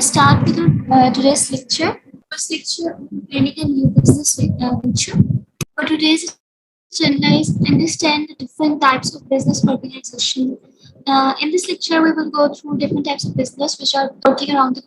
gonna start with today's lecture. First lecture, training a new business venture. For today's agenda is understand the different types of business organization. In this lecture, we will go through different types of business which are working around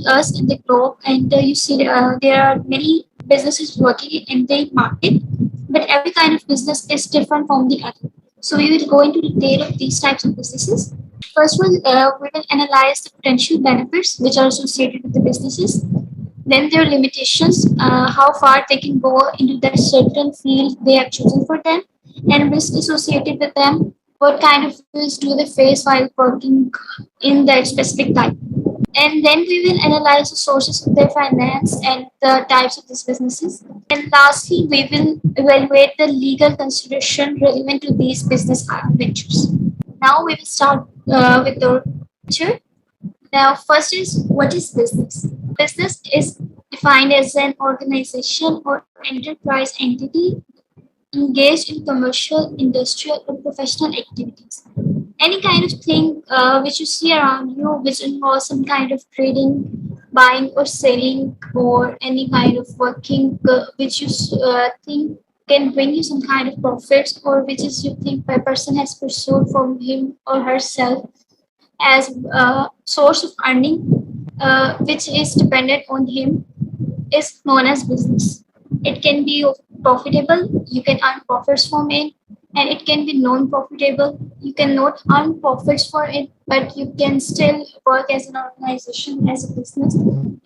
us in the globe, and you see there are many businesses working in the market, but every kind of business is different from the other. So we will go into detail of these types of businesses. First one, we will analyze the potential benefits which are associated with the businesses. Then their limitations, how far they can go into that certain field they have chosen for them, and risk associated with them. What kind of risks do they face while working in that specific type? And then we will analyze the sources of their finance and the types of these businesses. And lastly, we will evaluate the legal consideration relevant to these business ventures. Now we will start with the lecture. Now, first is what is business? Business is defined as an organization or enterprise entity engaged in commercial, industrial, or professional activities. Any kind of thing which you see around you, which involves some kind of trading, buying or selling, or any kind of working which you think can bring you some kind of profits, or which is you think a person has pursued from him or herself as a source of earning, which is dependent on him, is known as business. It can be profitable, you can earn profits from it, and it can be non-profitable. You cannot earn profits for it, but you can still work as an organization, as a business.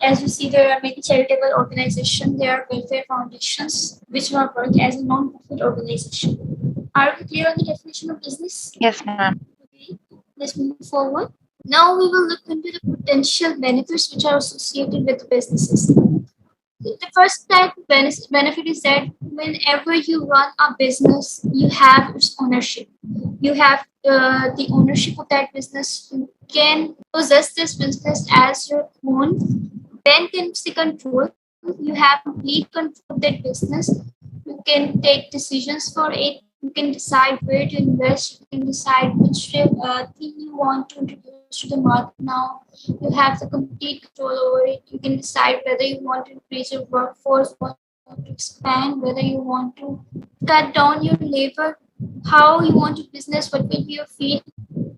As you see, there are many charitable organizations, there are welfare foundations, which will work as a non-profit organization. Are we clear on the definition of business? Yes, ma'am. Okay, let's move forward. Now we will look into the potential benefits which are associated with businesses. The first type of benefit is that whenever you run a business, you have its ownership. You have the ownership of that business. You can possess this business as your own. Then comes the control. You have complete control of that business. You can take decisions for it. You can decide where to invest. You can decide which thing you want to introduce to the market now. You have the complete control over it. You can decide whether you want to increase your workforce, want to expand, whether you want to cut down your labor, how you want to business, what will be your fee.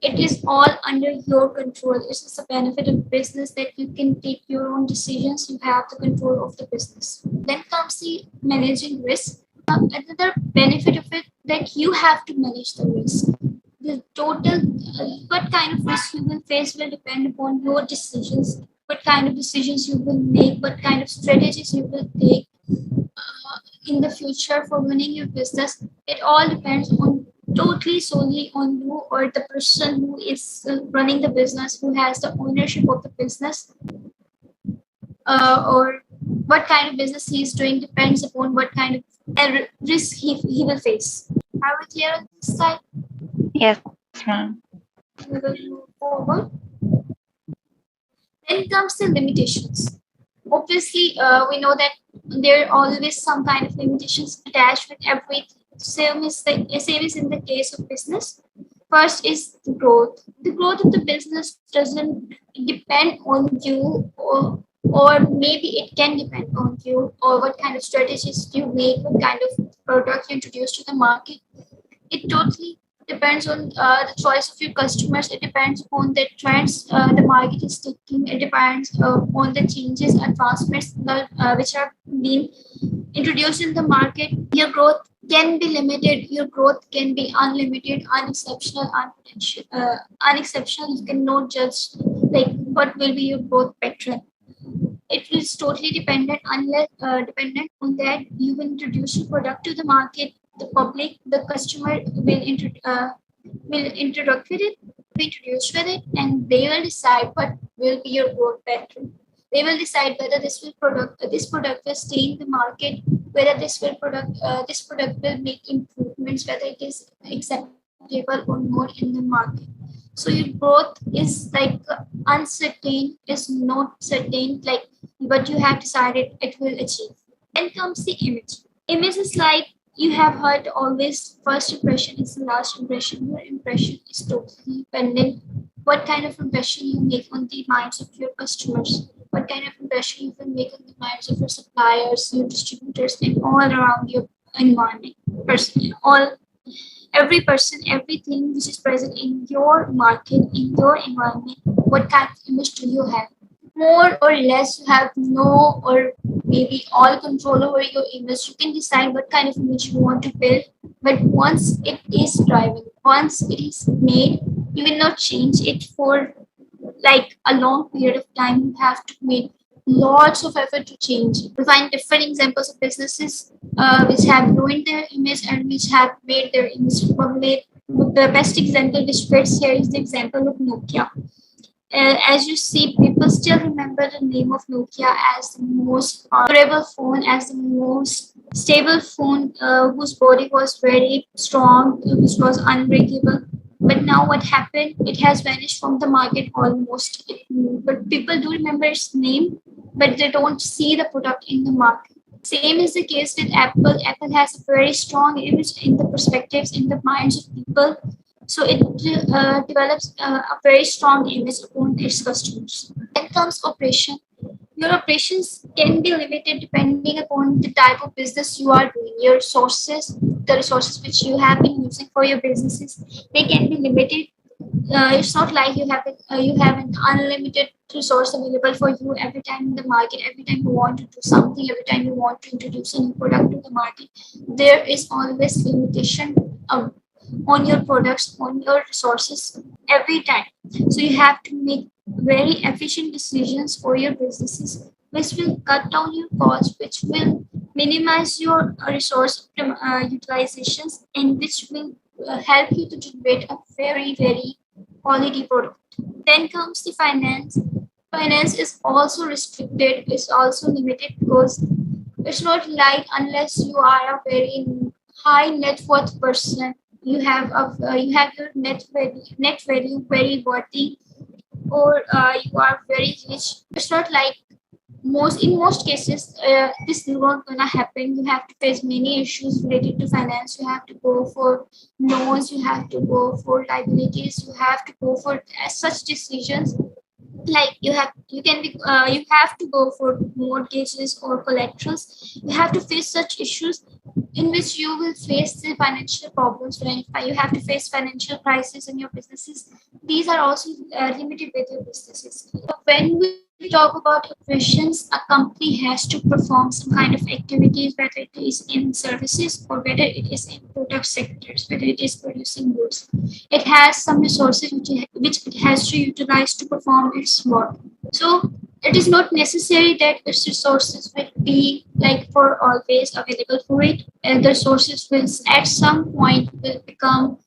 It is all under your control. This is the benefit of business, that you can take your own decisions. You have the control of the business. Then comes the managing risk. Another benefit of it, that you have to manage the risk. The total, what kind of risk you will face will depend upon your decisions, what kind of decisions you will make, what kind of strategies you will take in the future for running your business. It all depends on totally solely on you, or the person who is running the business, who has the ownership of the business, or what kind of business he is doing depends upon what kind of risk he will face. Are we clear on this side? Yes, ma'am. We will move forward. Then comes the limitations. Obviously, we know that there are always some kind of limitations attached with everything. Same is in the case of business. First is the growth. The growth of the business doesn't depend on you, or maybe it can depend on you, or what kind of strategies you make, what kind of product you introduce to the market. It totally depends on the choice of your customers. It depends on the trends the market is taking. It depends on the changes, advancements which have been introduced in the market. Your growth can be limited. Your growth can be unlimited, unexceptional, unexceptional. You cannot judge like what will be your growth pattern. It is totally dependent dependent on that. You will introduce your product to the market. The public, the customer will interact with it, be introduced with it, and they will decide what will be your growth pattern. They will decide whether this product will stay in the market, whether this product will make improvements, whether it is acceptable or not in the market. So your growth is like uncertain, is not certain, like what you have decided it will achieve. Then comes the image. Image is like, you have heard always, first impression is the last impression. Your impression is totally dependent what kind of impression you make on the minds of your customers, what kind of impression you can make on the minds of your suppliers, your distributors, and all around your environment. Person, all every person, everything which is present in your market, in your environment, what kind of image do you have? More or less, you have no or maybe all control over your image. You can decide what kind of image you want to build. But once it is driven, once it is made, you will not change it for like a long period of time. You have to make lots of effort to change. We find different examples of businesses which have ruined their image and which have made their image made. The best example which fits here is the example of Nokia. As you see, people still remember the name of Nokia as the most durable phone, as the most stable phone, whose body was very strong, which was unbreakable. But now, what happened? It has vanished from the market almost. But people do remember its name, but they don't see the product in the market. Same is the case with Apple. Apple has a very strong image in the perspectives, in the minds of people, so it develops a very strong image upon its customers. Then comes operation. Your operations can be limited depending upon the type of business you are doing. Your resources, the resources which you have been using for your businesses, they can be limited. It's not like you have an unlimited resource available for you every time in the market. Every time you want to do something, every time you want to introduce a new product to the market, there is always limitation on your products, on your resources every time. So you have to make very efficient decisions for your businesses, which will cut down your costs, which will minimize your resource utilizations, and which will help you to generate a very, very quality product. Then comes the finance. Finance is also restricted, is also limited because it's not like unless you are a very high net worth person, you have your net value very worthy, or you are very rich. It's not like most cases this is not gonna happen. You have to face many issues related to finance. You have to go for loans, you have to go for liabilities, you have to go for such decisions, like you have to go for mortgages or collaterals. You have to face such issues in which you will face the financial problems. When you have to face financial crisis in your businesses, these are also limited with your businesses. So when we talk about operations, a company has to perform some kind of activities, whether it is in services or whether it is in product sectors, whether it is producing goods. It has some resources which it has to utilize to perform its work. So it is not necessary that its resources will be like for always available for it. And the resources will at some point will become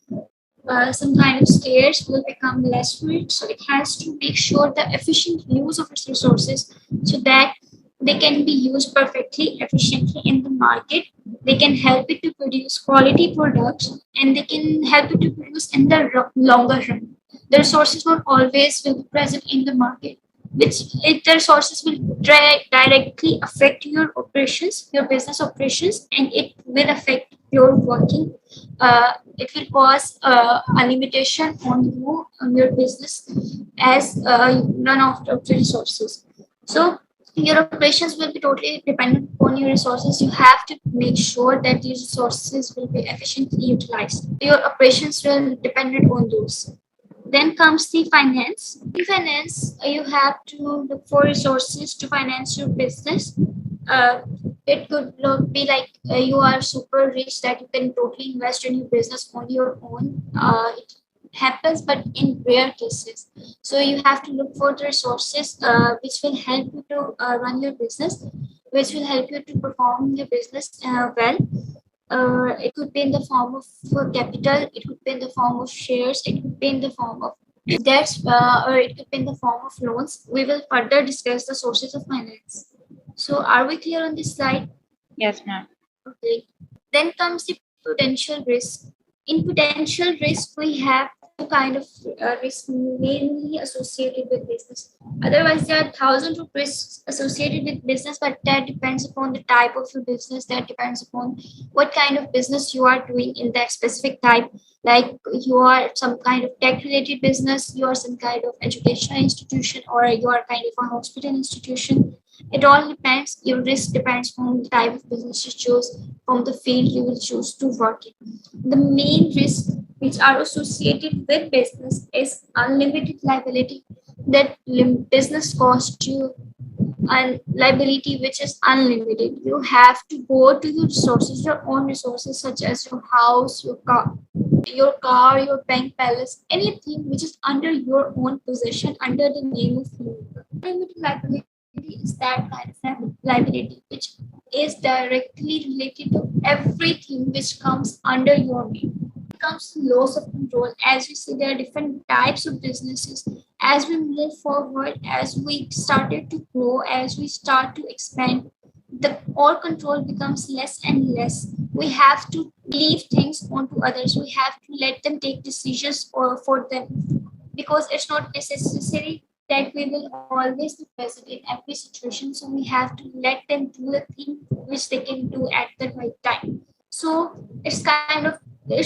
some kind of scarce, will become less for it. So it has to make sure the efficient use of its resources so that they can be used perfectly efficiently in the market. They can help it to produce quality products, and they can help it to produce in the longer run. The resources not always will be present in the market, which the resources will directly affect your operations, your business operations, and it will affect your working. It will cause a limitation on you, on your business, as you run out of the resources. So your operations will be totally dependent on your resources. You have to make sure that these resources will be efficiently utilized. Your operations will depend on those. Then comes the finance. In finance, you have to look for resources to finance your business. Uh, it could not be like you are super rich that you can totally invest in your business on your own. It happens, but in rare cases. So you have to look for the resources which will help you to run your business, which will help you to perform your business well. It could be in the form of capital, it could be in the form of shares, it could be in the form of debts, or it could be in the form of loans. We will further discuss the sources of finance. So, are we clear on this slide? Yes, ma'am. Okay. Then comes the potential risk. In potential risk, we have kind of risks mainly associated with business. Otherwise, there are thousands of risks associated with business, but that depends upon the type of your business. That depends upon what kind of business you are doing in that specific type. Like you are some kind of tech-related business, you are some kind of educational institution, or you are kind of a hospital institution. It all depends. Your risk depends on the type of business you choose, from the field you will choose to work in. The main risks which are associated with business is unlimited liability, that business costs you, and liability which is unlimited. You have to go to your resources, your own resources, such as your house, your car, your bank balance, anything which is under your own possession under the name of you. Unlimited liability is that kind of liability which is directly related to everything which comes under your name. Comes to loss of control. As we see, there are different types of businesses. As we move forward, as we started to grow, as we start to expand, the all control becomes less and less. We have to leave things onto others. We have to let them take decisions for them, because it's not necessary that we will always be present in every situation. So we have to let them do the thing which they can do at the right time. So it's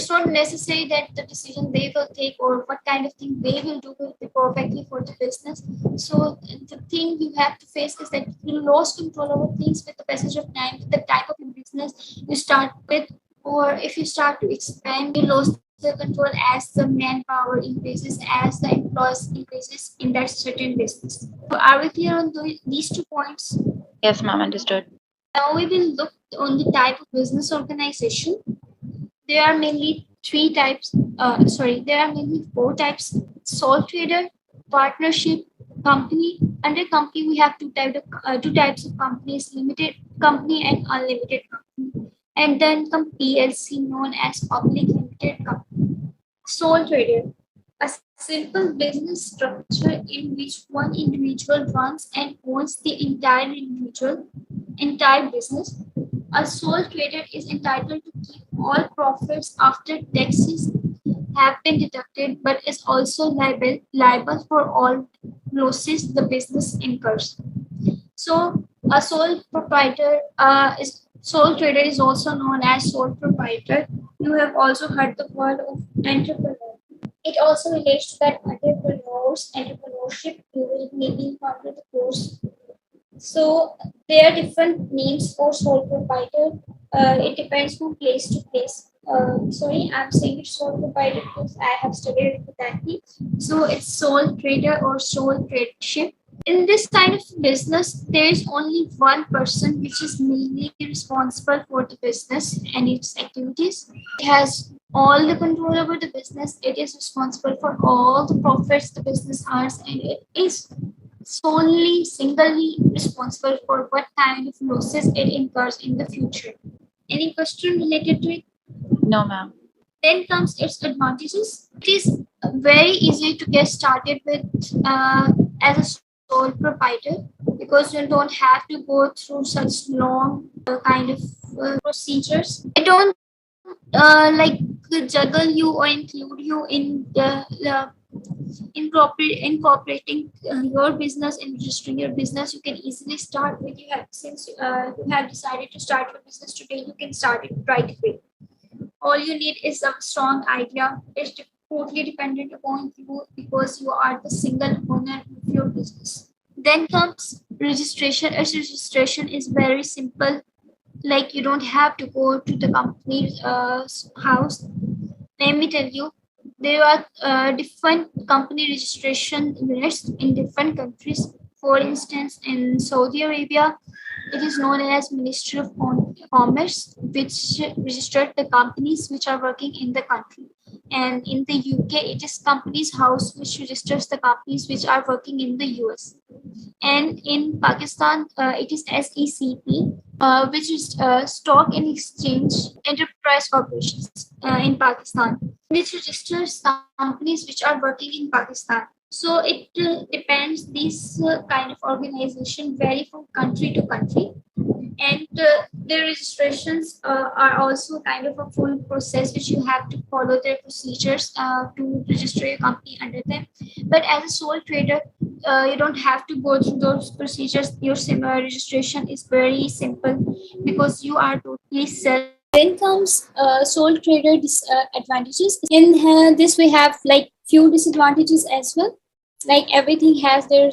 not necessary that the decision they will take or what kind of thing they will do will be perfectly for the business. So the thing you have to face is that you lost control over things with the passage of time, with the type of business you start with, or if you start to expand, you lose the control as the manpower increases, as the employees increases in that certain business. So are we clear on these 2 points? Yes, ma'am. Understood. Now we will look on the type of business organization. There are mainly three types. There are mainly four types: sole trader, partnership, company. Under company, we have two types of companies: limited company and unlimited company. And then come PLC, known as public limited company. Sole trader, a simple business structure in which one individual runs and owns the entire business. A sole trader is entitled to keep all profits after taxes have been deducted, but is also liable for all losses the business incurs. So, a sole trader is also known as sole proprietor. You have also heard the word of entrepreneur. It also relates to that entrepreneurship. You will maybe encounter the course. So there are different names for sole proprietor. It depends from place to place. Sorry, I'm saying it's sole proprietor because I have studied with that name. So it's sole trader or sole tradership. In this kind of business, there is only one person which is mainly responsible for the business and its activities. It has all the control over the business. It is responsible for all the profits the business earns, and it is solely singly responsible for what kind of losses it incurs in the future. Any question related to it? No, ma'am. Then comes its advantages. It is very easy to get started with as a sole proprietor, because you don't have to go through such long kind of procedures. They don't like juggle you or include you in the incorporating your business and registering your business. You can easily start with, you have decided to start your business today, you can start it right away. All you need is a strong idea. It's totally dependent upon you, because you are the single owner of your business. Then comes registration. Its registration is very simple. Like you don't have to go to the company's house. Let me tell you, there are different company registration units in different countries. For instance, in Saudi Arabia, it is known as Ministry of Commerce, which registered the companies which are working in the country. And in the UK, it is Companies House, which registers the companies which are working in the US. And in Pakistan, it is SECP, which is Stock and Exchange Enterprise Corporations in Pakistan, which registers companies which are working in Pakistan. So it depends. These kind of organization vary from country to country, and their registrations are also kind of a full process which you have to follow their procedures to register your company under them. But as a sole trader, you don't have to go through those procedures. Your registration is very simple because you are totally self. Then comes sole trader advantages. In this, we have like few disadvantages as well. Like everything has their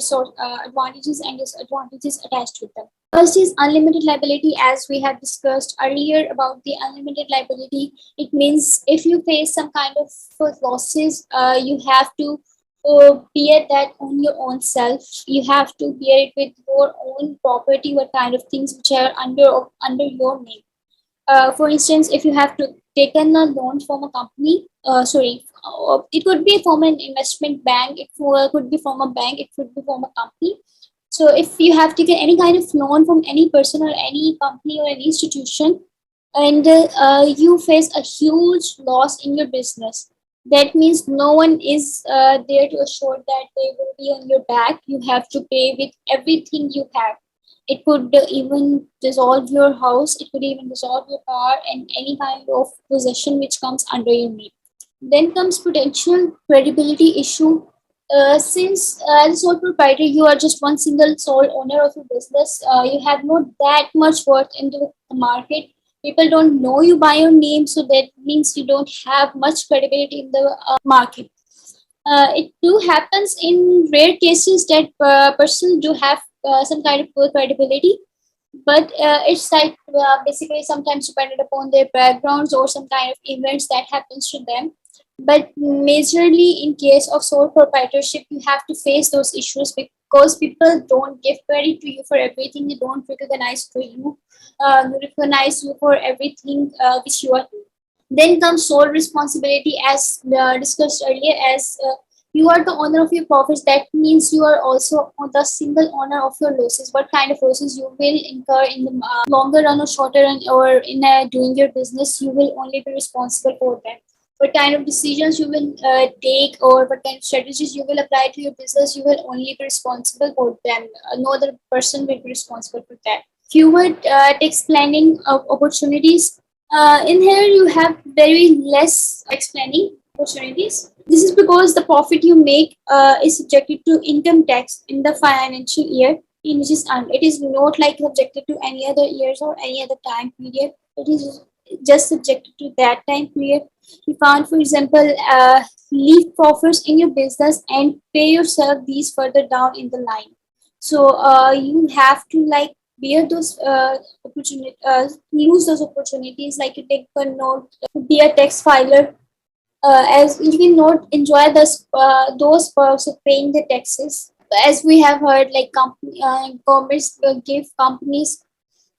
advantages and disadvantages attached with them. First is unlimited liability, as we have discussed earlier about the unlimited liability. It means if you face some kind of losses, you have to bear that on your own self. You have to bear it with your own property, what kind of things which are under your name. For instance, if you have to taken a loan from a company, it could be from an investment bank, it could be from a bank, it could be from a company. So if you have taken any kind of loan from any person or any company or any institution, and you face a huge loss in your business, that means no one is there to assure that they will be on your back. You have to pay with everything you have. It could even dissolve your house, it could even dissolve your car and any kind of possession which comes under your name. Then comes potential credibility issue. Since as a sole proprietor, you are just one single sole owner of your business. You have not that much worth into the market. People don't know you by your name, so that means you don't have much credibility in the market. It do happens in rare cases that person do have some kind of poor credibility, but it's like basically sometimes dependent upon their backgrounds or some kind of events that happens to them. But majorly in case of sole proprietorship, you have to face those issues because people don't give credit to you for everything. They don't recognize you for everything which you are doing. Then comes sole responsibility, as discussed earlier, as you are the owner of your profits. That means you are also the single owner of your losses. What kind of losses you will incur in the longer run or shorter run, or in doing your business, you will only be responsible for them. What kind of decisions you will take, or what kind of strategies you will apply to your business, you will only be responsible for them. No other person will be responsible for that. Fewer tax planning opportunities. In here, you have very less explaining opportunities. This is because the profit you make is subjected to income tax in the financial year in which is earned. It is not like subjected to any other years or any other time period. It is just subjected to that time period. You can't, for example, leave profits in your business and pay yourself these further down in the line. So you have to like bear those use those opportunities, like you take a note, be a tax filer, as you can not enjoy those perks of paying the taxes. As we have heard, like governments give companies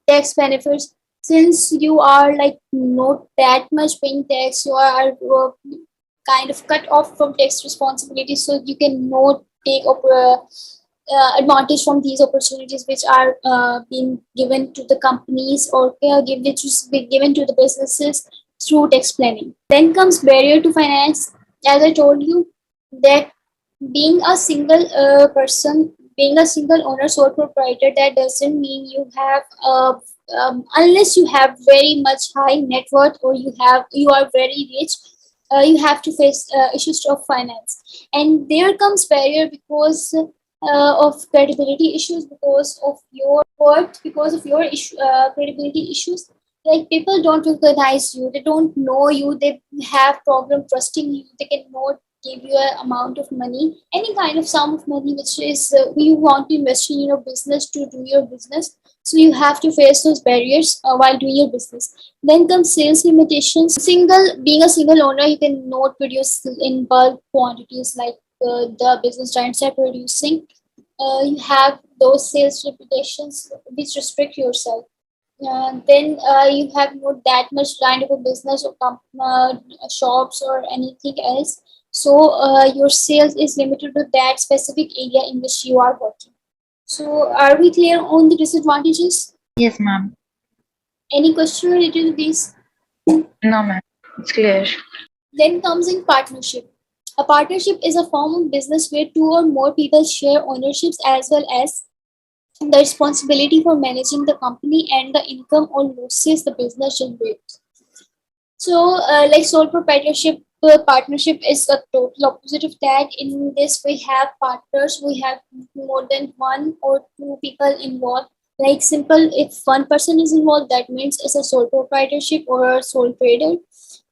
tax benefits. Since you are like not that much paying tax, you are kind of cut off from tax responsibility, so you can not take advantage from these opportunities which are being given to the companies, or which is being given to the businesses through tax planning. Then comes barrier to finance. As I told you, that being a single person, being a single owner, sole proprietor, that doesn't mean you have unless you have very much high net worth, or you are very rich, you have to face issues of finance. And there comes barrier because of credibility issues, because of your worth, because of your credibility issues. Like people don't recognize you, they don't know you, they have problem trusting you, they cannot give you an amount of money, any kind of sum of money which is you want to invest in your business to do your business. So you have to face those barriers while doing your business. Then comes sales limitations. Being a single owner, you cannot produce in bulk quantities like the business giants are producing. You have those sales limitations which restrict yourself. Then you have not that much kind of a business or shops or anything else. So your sales is limited to that specific area in which you are working. So are we clear on the disadvantages? Yes, ma'am. Any question related to this? No, ma'am. It's clear. Then comes in partnership. A partnership is a form of business where two or more people share ownerships as well as the responsibility for managing the company and the income or losses the business generates. So, like sole proprietorship partnership is a total opposite of that. In this, we have partners, we have more than one or two people involved. Like simple, if one person is involved, that means it's a sole proprietorship or a sole trader.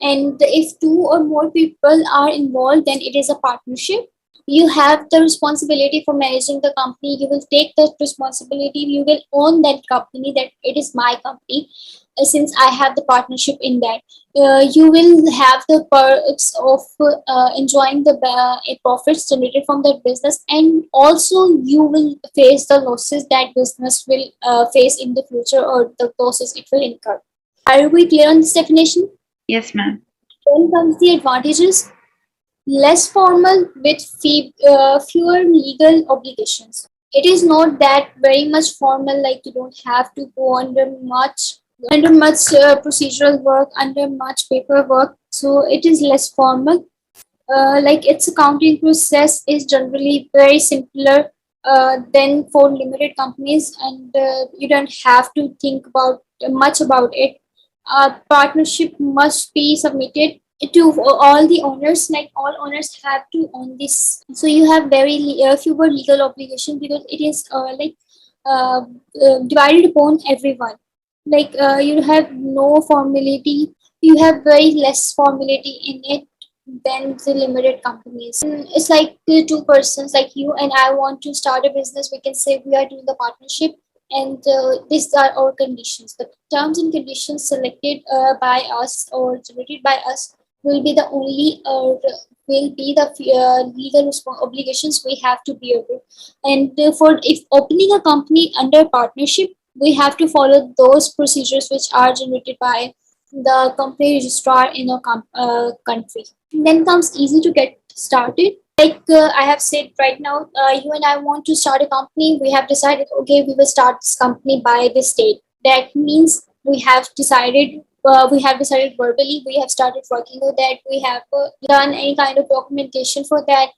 And if two or more people are involved, then it is a partnership. You have the responsibility for managing the company. You will take the responsibility. You will own that company. That it is my company, since I have the partnership in that. You will have the perks of enjoying the profits generated from that business, and also you will face the losses that business will face in the future, or the losses it will incur. Are we clear on this definition? Yes, ma'am. Then comes the advantages. Less formal with fewer legal obligations. It is not that very much formal, like you don't have to go under much procedural work, under much paperwork. So it is less formal. Like its accounting process is generally very simpler than for limited companies, and you don't have to think about much about it. Partnership must be submitted to all the owners. Like all owners have to own this, so you have very fewer legal obligations, because it is uh, divided upon everyone. Like you have no formality, you have very less formality in it than the limited companies. It's like the two persons, like you and I, want to start a business. We can say we are doing the partnership, and these are our conditions. The terms and conditions selected by us or generated by us will be the only will be the legal obligations we have to bear with. And for if opening a company under partnership, we have to follow those procedures which are generated by the company registrar in a country. Then comes easy to get started. Like I have said right now, you and I want to start a company. We have decided, okay, we will start this company by this date. That means we have decided. We have decided verbally. We have started working on that. We have done any kind of documentation for that.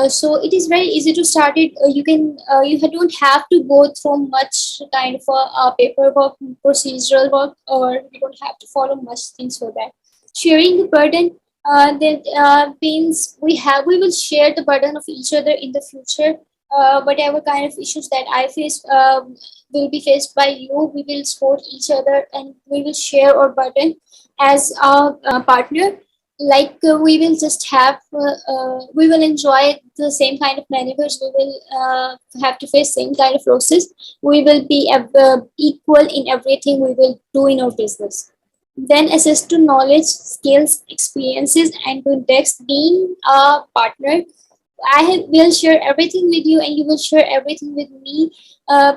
So it is very easy to start it. You don't have to go through much kind of paperwork, procedural work, or you don't have to follow much things for that. Sharing the burden, that means we will share the burden of each other in the future. Whatever kind of issues that I face will be faced by you. We will support each other, and we will share our burden as a partner. Like we will just have we will enjoy the same kind of maneuvers. We will have to face same kind of losses. We will be equal in everything we will do in our business. Then access to knowledge, skills, experiences, and context. Being a partner, will share everything with you, and you will share everything with me,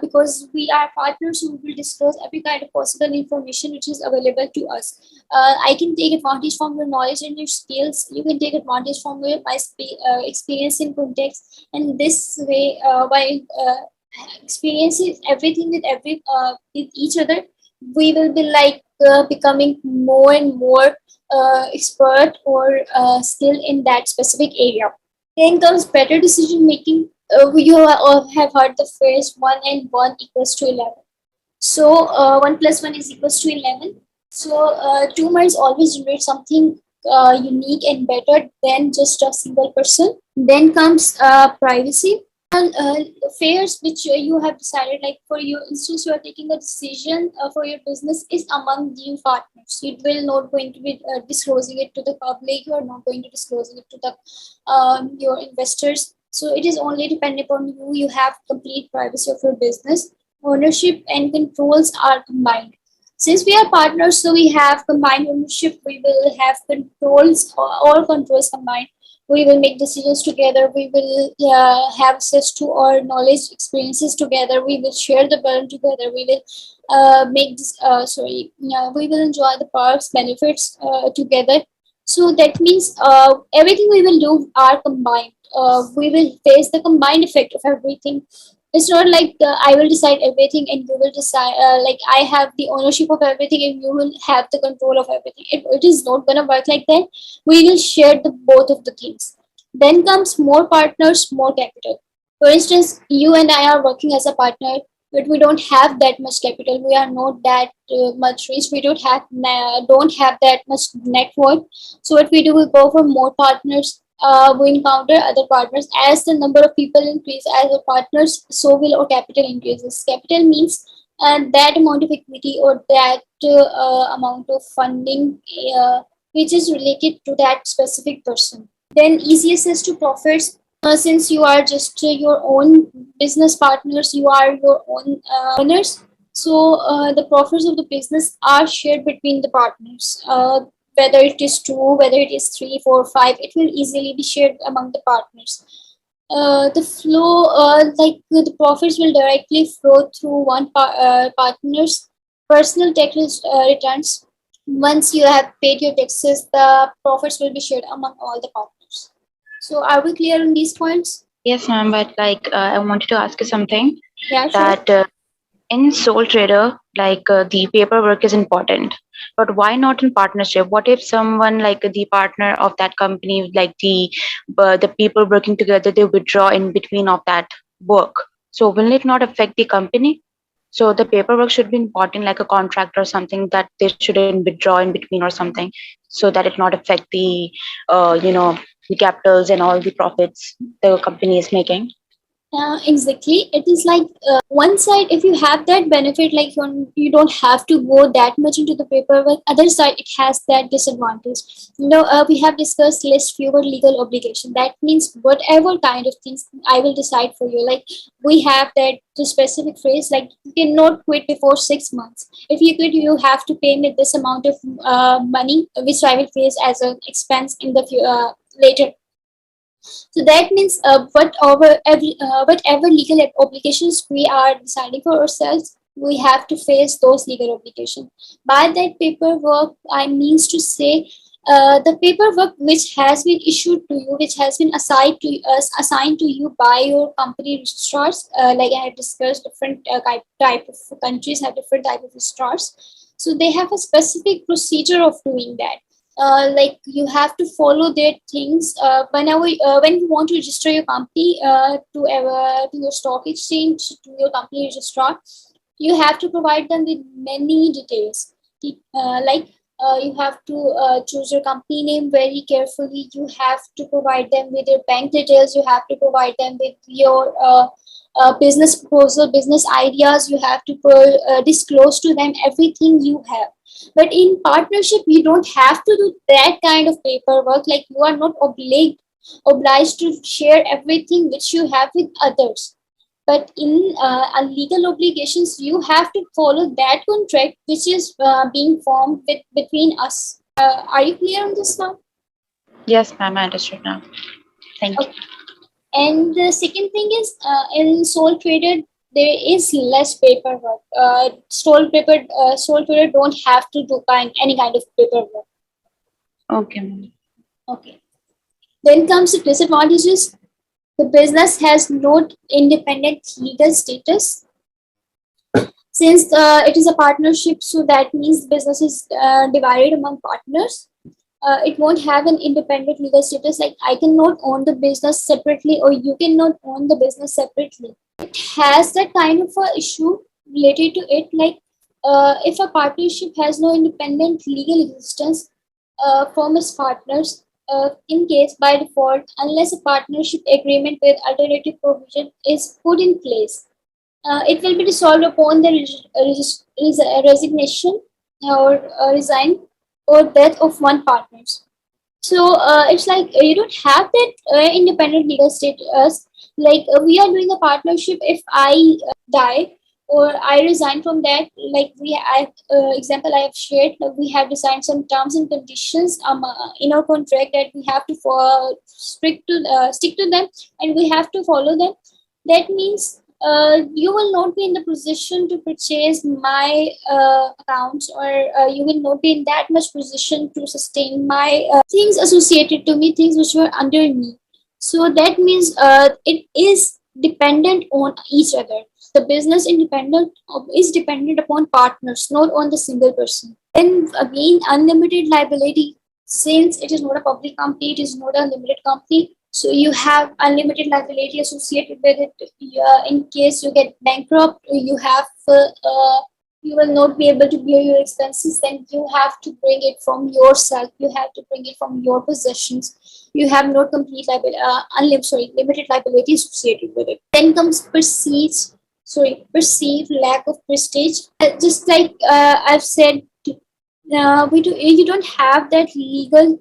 because we are partners. So we will disclose every kind of possible information which is available to us. I can take advantage from your knowledge and your skills. You can take advantage from experience and context. And this way, by experiencing everything with each other, we will be like becoming more and more expert or skilled in that specific area. Then comes better decision making. You have heard the phrase 1 and 1 equals to 11. So 1 plus 1 is equals to 11. So two minds always generate something unique and better than just a single person. Then comes privacy. Affairs which you have decided, like for your instance, you are taking a decision for your business is among you partners. You will not going to be disclosing it to the public. You are not going to disclose it to the your investors. So it is only dependent upon you. You have complete privacy of your business. Ownership and controls are combined. Since we are partners, so we have combined ownership. We will have controls, all controls combined. We will make decisions together. We will have access to our knowledge, experiences together. We will share the burden together. We will make this sorry yeah, we will enjoy the perks, benefits together. So that means everything we will do are combined. We will face the combined effect of everything. It's not like I will decide everything and you will decide, like I have the ownership of everything and you will have the control of everything. It is not going to work like that. We will share the both of the things. Then comes more partners, more capital. For instance, you and I are working as a partner. but we don't have that much capital. We are not that much rich. We don't have that much net worth. So what we do, we go for more partners. We encounter other partners. As the number of people increase, as the partners, so will our capital increases. Capital means that amount of equity or that amount of funding which is related to that specific person. Then easy access to profits. Since you are just your own business partners, you are your own owners. So the profits of the business are shared between the partners. Whether it is two, whether it is three, four, five, it will easily be shared among the partners. The flow, the profits will directly flow through partner's personal tax returns. Once you have paid your taxes, the profits will be shared among all the partners. So, are we clear on these points? Yes, ma'am. But I wanted to ask you something Yeah, sure. that in sole trader, the paperwork is important, but why not in partnership? What if someone like the partner of that company, like the people working together, they withdraw in between of that work? So will it not affect the company? So the paperwork should be important, like a contract or something that they shouldn't withdraw in between or something, so that it not affect the capitals and all the profits the company is making. Exactly. It is like one side, if you have that benefit, like you don't have to go that much into the paperwork. Other side, it has that disadvantage. We have discussed less fewer legal obligation. That means whatever kind of things I will decide for you. Like we have that the specific phrase, like you cannot quit before 6 months. If you quit, you have to pay me this amount of money, which I will face as an expense in the later. So that means whatever legal obligations we are deciding for ourselves, we have to face those legal obligations. By that paperwork, I means to say the paperwork which has been issued to you, which has been assigned to you by your company registrars. Like I have discussed, different type of countries have different type of registrars. So they have a specific procedure of doing that. Like you have to follow their things when you want to register your company to your stock exchange, to your company registrar. You have to provide them with many details. You have to choose your company name very carefully. You have to provide them with your bank details. You have to provide them with your business proposal, business ideas. You have to disclose to them everything you have. But in partnership, you don't have to do that kind of paperwork. Like you are not obliged to share everything which you have with others. But in a legal obligations, you have to follow that contract which is being formed between us. Are you clear on this now? Yes, ma'am, I understood now. Thank you. Okay. And the second thing is in sole trader, there is less paperwork. Sole trader don't have to do any kind of paperwork. Okay, ma'am. Okay. Then comes the disadvantages. The business has no independent legal status. Since it is a partnership, so that means the business is divided among partners. It won't have an independent legal status. Like I cannot own the business separately, or you cannot own the business separately. It has that kind of a issue related to it. Like if a partnership has no independent legal existence from its partners, in case by default, unless a partnership agreement with alternative provision is put in place, it will be dissolved upon the resignation or resign or death of one partner. So it's like you don't have that independent legal status. Like we are doing a partnership. If I die or I resign from that, like example I have shared, we have designed some terms and conditions in our contract that we have to stick to them, and we have to follow them. That means you will not be in the position to purchase my accounts, or you will not be in that much position to sustain my things associated to me, things which were under me. So that means it is dependent on each other. The business is dependent upon partners, not on the single person. Then again, unlimited liability. Since it is not a public company, it is not a limited company, So you have unlimited liability associated with it. In case you get bankrupt, you will not be able to bear your expenses. Then you have to bring it from yourself. You have to bring it from your possessions. You have no complete limited liability associated with it. Then comes perceived lack of prestige. Just like I've said, you don't have that legal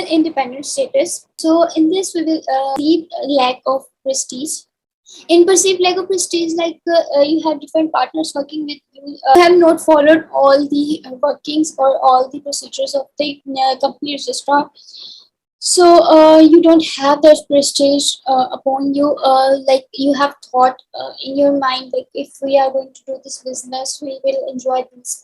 independent status. So in this we will see lack of prestige. In perceived lack of prestige, you have different partners working with you. You have not followed all the workings or all the procedures of the company registrar. So you don't have that prestige upon you. Like you have thought in your mind, like if we are going to do this business, we will enjoy this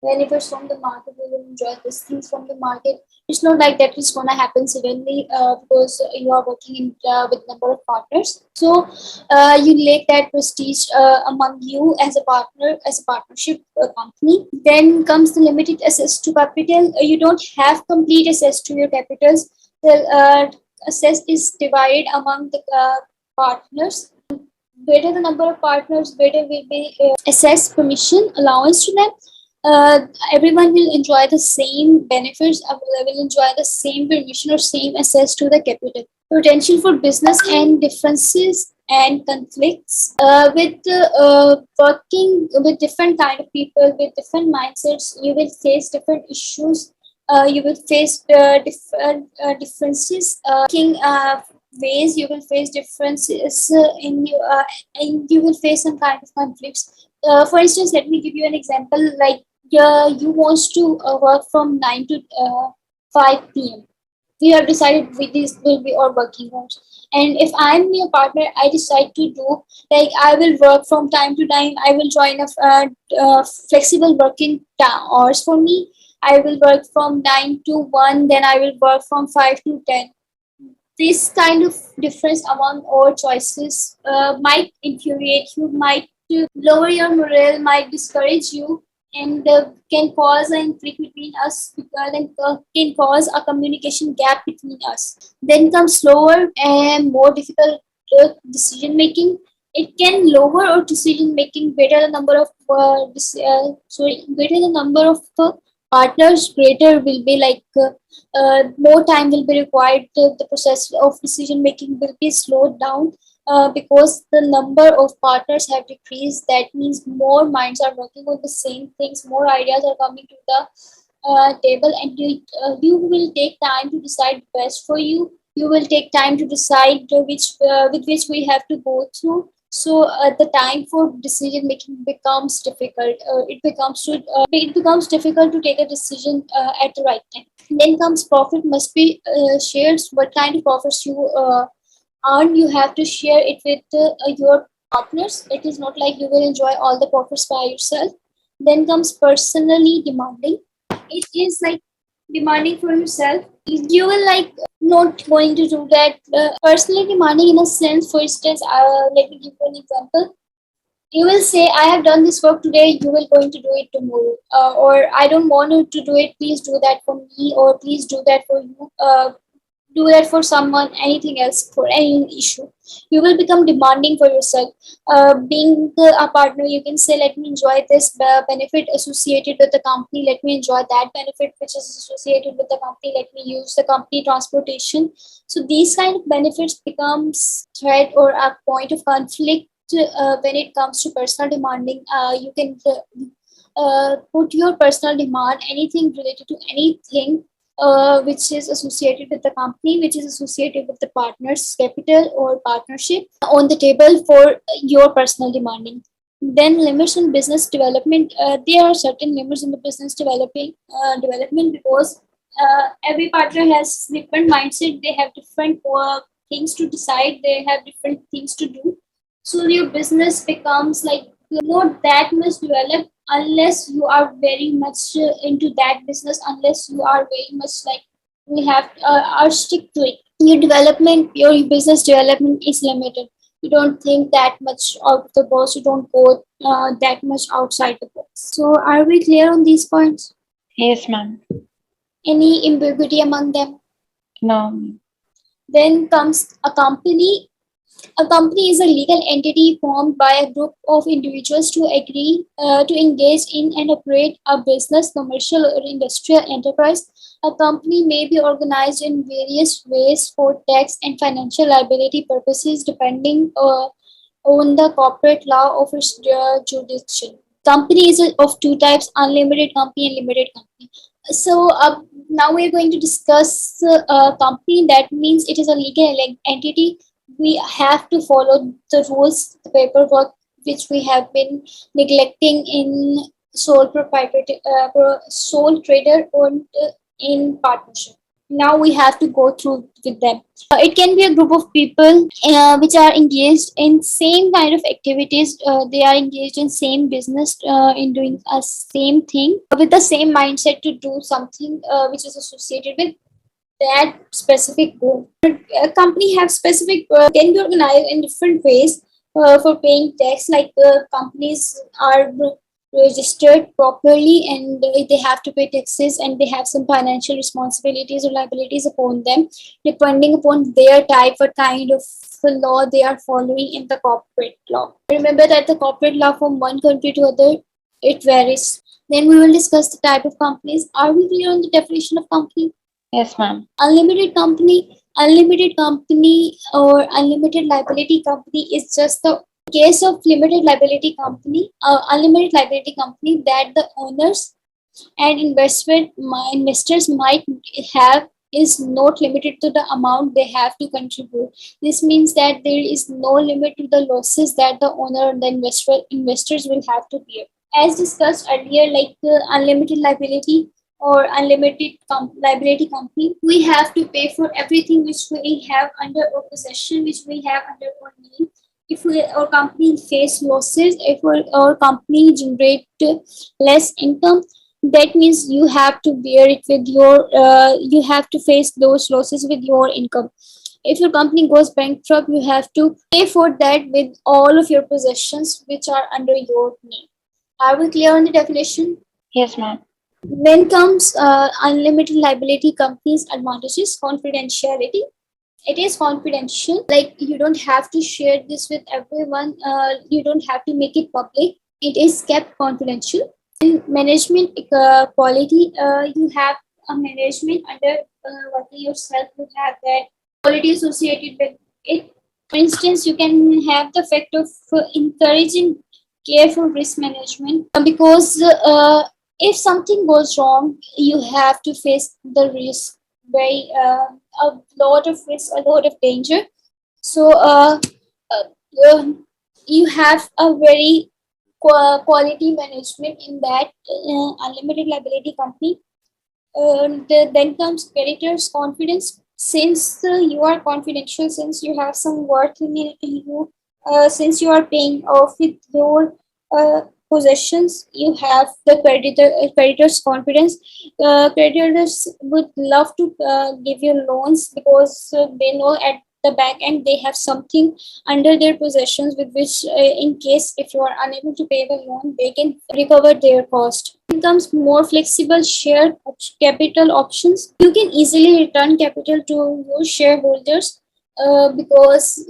benefits from the market. We will enjoy these things from the market. It's not like that. It's gonna happen suddenly because you are working with number of partners. So you lack that prestige among you as a partner, as a partnership company. Then comes the limited access to capital. You don't have complete access to your capitals. The access is divided among the partners. Greater the number of partners, better will be assess permission allowance to them. Everyone will enjoy the same benefits, will enjoy the same permission or same access to the capital. Potential for business and differences and conflicts with working with different kind of people with different mindsets. You will face different issues. You will face different differences. Working ways, you will face differences and you will face some kind of conflicts. For instance, let me give you an example. Like you wants to work from 9 to 5 p.m. We have decided this will be our working hours. And if I'm your partner, I decide to do like I will work from time to time. I will join flexible working hours for me. I will work from 9 to 1. Then I will work from 5 to 10. This kind of difference among our choices might infuriate you, might lower your morale, might discourage you, and can cause an conflict between us, can cause a communication gap between us. Then comes slower and more difficult decision making. It can lower our decision making, greater the number of greater the number of partners, greater will be more time will be required. The process of decision making will be slowed down because the number of partners have decreased. That means more minds are working on the same things, more ideas are coming to the table, and you will take time to decide best for you. You will take time to decide with which we have to go through. So the time for decision making becomes difficult. It becomes difficult to take a decision at the right time. Then comes profit must be shared. What kind of profits you earn, you have to share it with your partners. It is not like you will enjoy all the profits by yourself. Then comes personally demanding. It is like demanding for yourself. You will like not going to do that. Personally demanding in a sense. For instance, let me give you an example. You will say, I have done this work today, you will going to do it tomorrow, or I don't want you to do it, please do that for me, or please do that for you, do that for someone, anything else, for any issue. You will become demanding for yourself. Being a partner, you can say, let me enjoy this benefit associated with the company, let me enjoy that benefit which is associated with the company, let me use the company transportation. So these kind of benefits becomes threat or a point of conflict when it comes to personal demanding. You can put your personal demand, anything related to anything which is associated with the company, which is associated with the partner's capital or partnership, on the table for your personal demanding. Then limits in business development. There are certain limits in the business development because every partner has different mindset. They have different things to decide. They have different things to do. So your business becomes like not that much developed unless you are very much into that business, unless you are very much like we have are stick to it. Your business development is limited. You don't think that much out of the box. You don't go that much outside the box. So are we clear on these points? Yes, ma'am. Any ambiguity among them? No. Then comes a company. A company is a legal entity formed by a group of individuals to agree to engage in and operate a business, commercial, or industrial enterprise. A company may be organized in various ways for tax and financial liability purposes, depending on the corporate law of its jurisdiction. Company is of two types: unlimited company and limited company. So now we're going to discuss a company. That means it is a legal entity. We have to follow the rules, the paperwork, which we have been neglecting in sole proprietor, sole trader, or in partnership. Now we have to go through with them. It can be a group of people which are engaged in same kind of activities. They are engaged in same business, in doing a same thing with the same mindset to do something which is associated with that specific goal. A company have specific can be organized in different ways for paying tax. Like companies are registered properly, and they have to pay taxes, and they have some financial responsibilities or liabilities upon them, depending upon their type, what kind of law they are following in the corporate law. Remember that the corporate law from one country to other, it varies. Then we will discuss the type of companies. Are we clear on the definition of company? Yes, ma'am. Unlimited company or unlimited liability company is just the case of limited liability company, unlimited liability company, that the owners and investors might have is not limited to the amount they have to contribute. This means that there is no limit to the losses that the owner and the investors will have to bear. As discussed earlier, like the unlimited liability or unlimited liability company, we have to pay for everything which we have under our possession, which we have under our name. If our company face losses, if our company generate less income, that means you have to bear it with your you have to face those losses with your income. If your company goes bankrupt, you have to pay for that with all of your possessions which are under your name. Are we clear on the definition? Yes, ma'am. Then comes unlimited liability companies advantages: confidentiality. It is confidential, like you don't have to share this with everyone, you don't have to make it public, it is kept confidential. In management quality, you have a management under working yourself, you have that quality associated with it. For instance, you can have the effect of encouraging careful risk management, because if something goes wrong, you have to face the risk, very a lot of risk, a lot of danger. So uh, um, you have a very quality management in that unlimited liability company. Then comes creditors' confidence. Since you are confidential, since you have some worth in you, since you are paying off with your uh, possessions, you have the creditors' confidence. Creditors would love to give you loans, because they know at the back end they have something under their possessions with which, in case if you are unable to pay the loan, they can recover their cost. Comes more flexible share capital options. You can easily return capital to your shareholders, because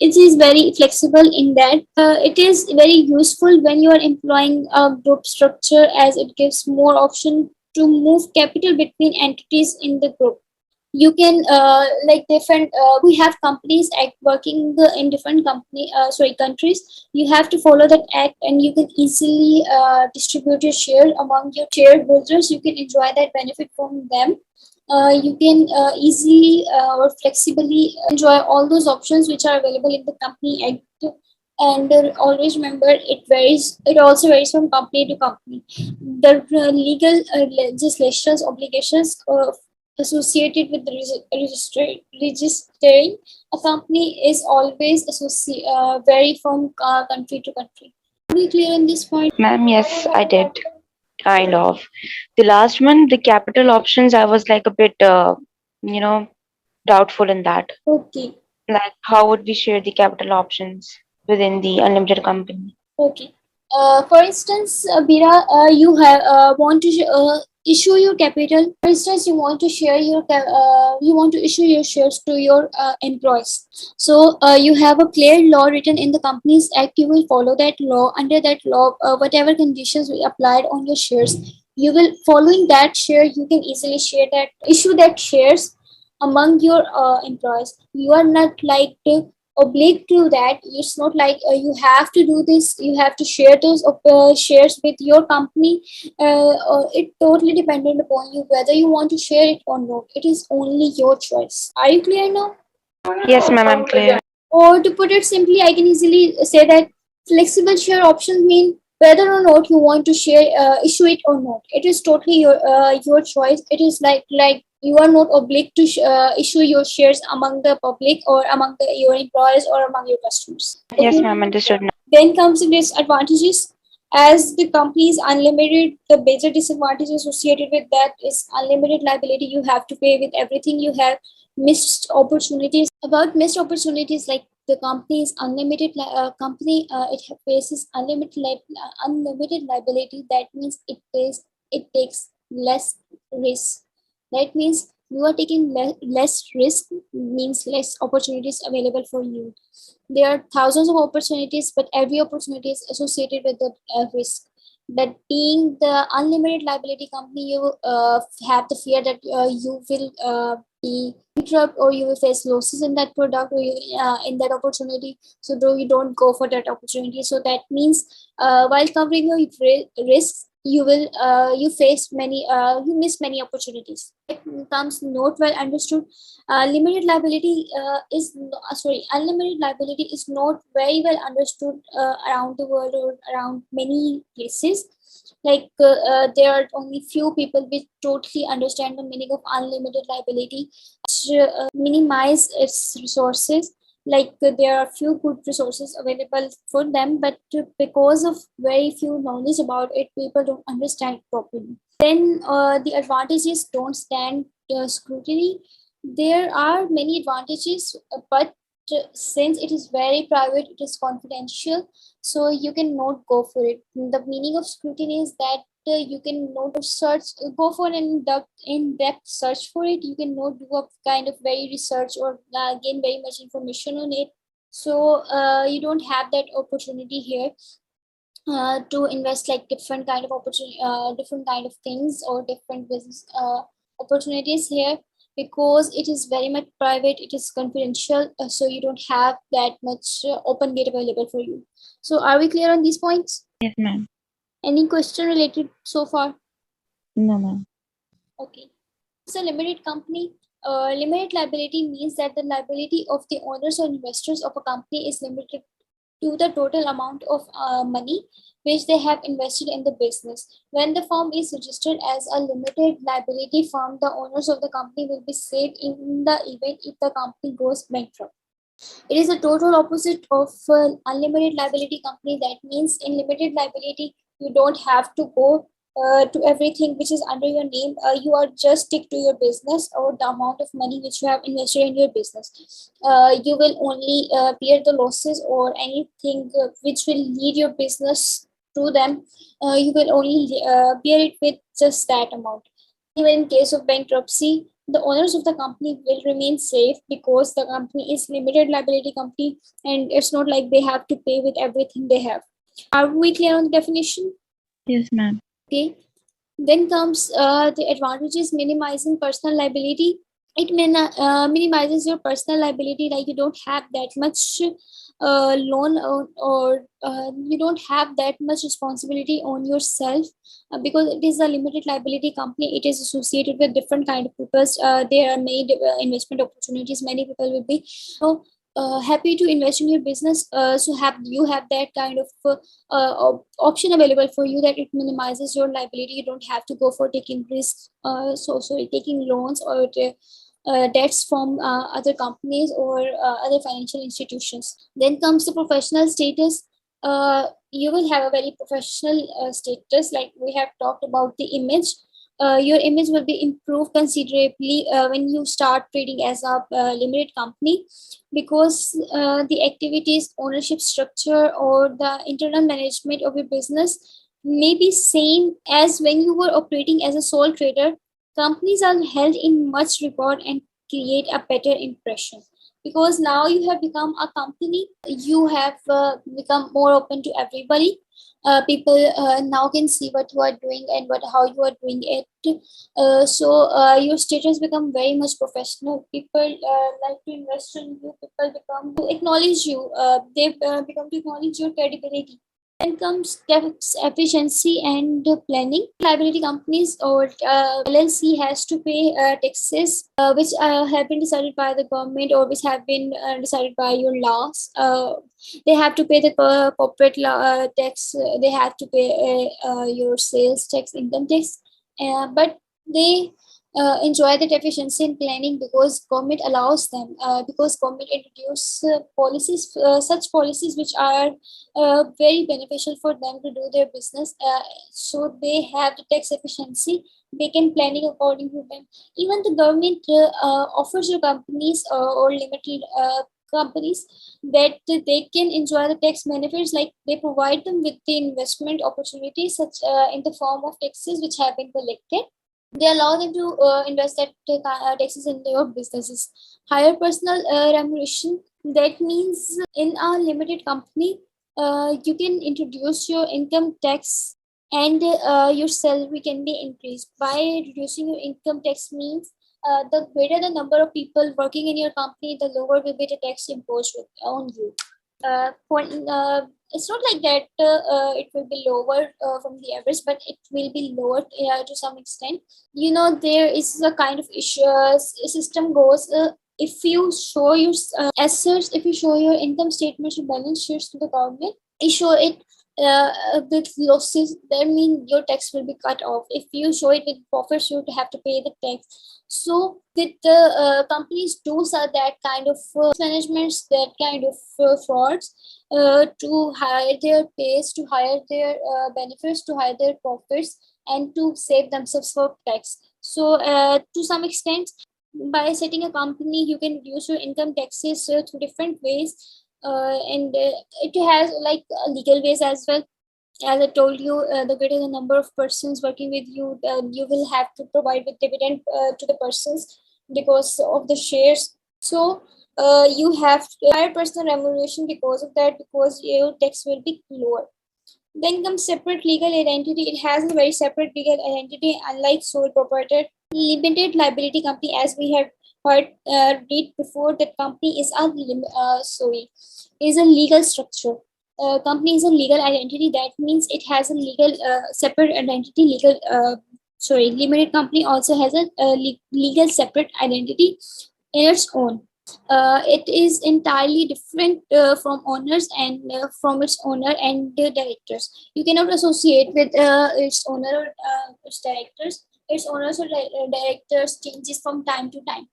it is very flexible in that. It is very useful when you are employing a group structure, as it gives more option to move capital between entities in the group. You can like different we have companies act working in different countries. You have to follow that act, and you can easily distribute your share among your shareholders. You can enjoy that benefit from them. You can easily or flexibly enjoy all those options which are available in the company act. And always remember, it also varies from company to company. The legal legislations obligations associated with registering a company is always vary from country to country. Are we clear on this point? Ma'am, yes, I did. Kind of. The last one, the capital options, I was like a bit, you know, doubtful in that. Okay. Like, how would we share the capital options within the unlimited company? Okay. For instance, Bira, you have want to issue your capital. For instance, you want to you want to issue your shares to your employees. So you have a clear law written in the Companies Act. You will follow that law. Under that law, whatever conditions we applied on your shares, you will following that share. You can easily share that issue that shares among your employees. You are not like obliged to that. It's not like you have to do this. You have to share those shares with your company. It totally dependent upon you whether you want to share it or not. It is only your choice. Are you clear now? Yes, ma'am, I'm clear. Or to put it simply, I can easily say that flexible share options mean whether or not you want to share issue it or not. It is totally your choice. It is like you are not obliged to issue your shares among the public or among your employees or among your customers. Yes, Okay. ma'am, understood now. Then comes the disadvantages. As the company is unlimited, the major disadvantage associated with that is unlimited liability. You have to pay with everything you have. Missed opportunities. About missed opportunities, like the company is unlimited company, it faces unlimited liability. That means it takes less risk. That means you are taking less risk, means less opportunities available for you. There are thousands of opportunities, but every opportunity is associated with the risk. But being the unlimited liability company, you have the fear that you will be bankrupt or you will face losses in that product or in that opportunity. So though you don't go for that opportunity. So that means while covering your risks, you face many you miss many opportunities. It comes not well understood. Limited liability unlimited liability is not very well understood around the world or around many places. Like there are only few people which totally understand the meaning of unlimited liability, which minimize its resources. Like there are few good resources available for them, but because of very few knowledge about it, people don't understand properly. Then the advantages don't stand scrutiny. There are many advantages, but since it is very private, it is confidential, so you cannot go for it. The meaning of scrutiny is that you can not search, go for an in-depth search for it. You cannot do a kind of very research or gain very much information on it. So you don't have that opportunity here to invest like different kind of opportunity, different kind of things or different business opportunities here, because it is very much private. It is confidential, so you don't have that much open gate available for you. So are we clear on these points? Yes, ma'am. Any question related so far? No, ma'am. Okay. It's a limited company. Limited liability means that the liability of the owners or investors of a company is limited to the total amount of money which they have invested in the business. When the firm is registered as a limited liability firm, the owners of the company will be saved in the event if the company goes bankrupt. It is a total opposite of unlimited liability company. That means in limited liability, you don't have to go to everything which is under your name. You are just stick to your business or the amount of money which you have invested in your business. You will only bear the losses or anything which will lead your business to them. You will only bear it with just that amount. Even in case of bankruptcy, the owners of the company will remain safe because the company is limited liability company, and it's not like they have to pay with everything they have. Are we clear on the definition? Yes, ma'am. Okay. Then comes the advantages: minimizing personal liability. It minimizes your personal liability, like you don't have that much loan or you don't have that much responsibility on yourself because it is a limited liability company. It is associated with different kind of people. There are made investment opportunities. Many people will be so happy to invest in your business. So have that kind of option available for you, that it minimizes your liability. You don't have to go for taking risks, taking loans or debts from other companies or other financial institutions. Then comes the professional status. You will have a very professional status, like we have talked about the image. Your image will be improved considerably when you start trading as a limited company, because the activities, ownership structure, or the internal management of your business may be same as when you were operating as a sole trader. Companies are held in much regard and create a better impression, because now you have become a company. You have become more open to everybody. People now can see what you are doing and what how you are doing it. So your status become very much professional. People like to invest in you. People become to acknowledge you. They become to acknowledge your credibility. Then comes tax efficiency and planning. Liability companies or LLC has to pay taxes which have been decided by the government or which have been decided by your laws. They have to pay the corporate tax. They have to pay your sales tax, income tax, but they enjoy that efficiency in planning because government allows them. Because government introduce policies, such policies which are very beneficial for them to do their business. So they have the tax efficiency. They can planning according to them. Even the government offers your companies or limited companies that they can enjoy the tax benefits, like they provide them with the investment opportunities such in the form of taxes which have been collected. They allow them to invest that taxes in their businesses. Higher personal remuneration, that means in a limited company you can introduce your income tax and your salary can be increased. By reducing your income tax means the greater the number of people working in your company, the lower will be the tax imposed on you. It's not like that it will be lower from the average, but it will be lower to some extent. There is a kind of issue system goes. If you show your assets, if you show your income statements or balance sheets to the government, you show it with losses, that means your tax will be cut off. If you show it with profits, you have to pay the tax. So with the companies do that kind of managements, that kind of frauds to hide their pays, to hide their benefits, to hide their profits, and to save themselves for tax. So to some extent, by setting a company, you can reduce your income taxes through different ways, and it has like legal ways as well. As I told you, the greater the number of persons working with you, you will have to provide with dividend to the persons because of the shares. So you have higher personal remuneration because of that, because your tax will be lower. Then comes separate legal identity. It has a very separate legal identity, unlike sole proprietor. Limited liability company, as we have heard read before, that company is is a legal structure. Company is a legal identity. That means it has a legal separate identity. Limited company also has a legal separate identity in its own. It is entirely different from owners and from its owner and the directors. You cannot associate with its owner or its directors. Its owners or directors changes from time to time.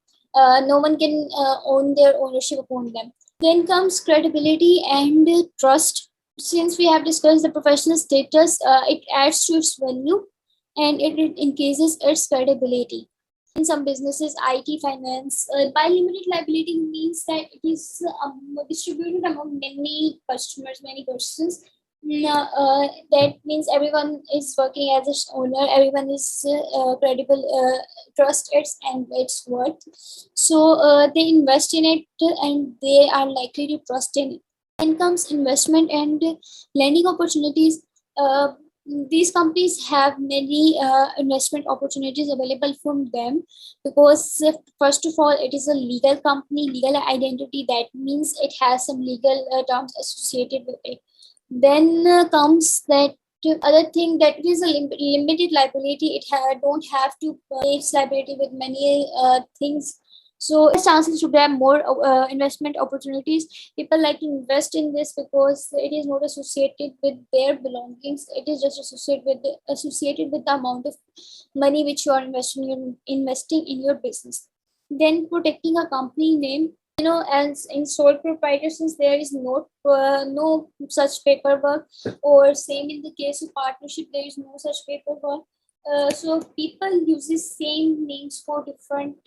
No one can own their ownership upon them. Then comes credibility and trust. Since we have discussed the professional status, it adds to its value and it increases its credibility. In some businesses, IT, finance, by limited liability means that it is distributed among many customers, many persons. That means everyone is working as its owner, everyone is credible, trust its and its worth. So they invest in it and they are likely to trust in it. Then comes investment and lending opportunities. These companies have many investment opportunities available from them because first of all, it is a legal company, legal identity. That means it has some legal terms associated with it. Then comes that other thing, that it is a limited liability. It don't have to pay its liability with many things. So it has chances to grab more investment opportunities. People like to invest in this because it is not associated with their belongings. It is just associated with the amount of money which you are investing in your business. Then protecting a company name. As in sole proprietor, since there is no such paperwork, or same in the case of partnership, there is no such paperwork. So people uses same names for different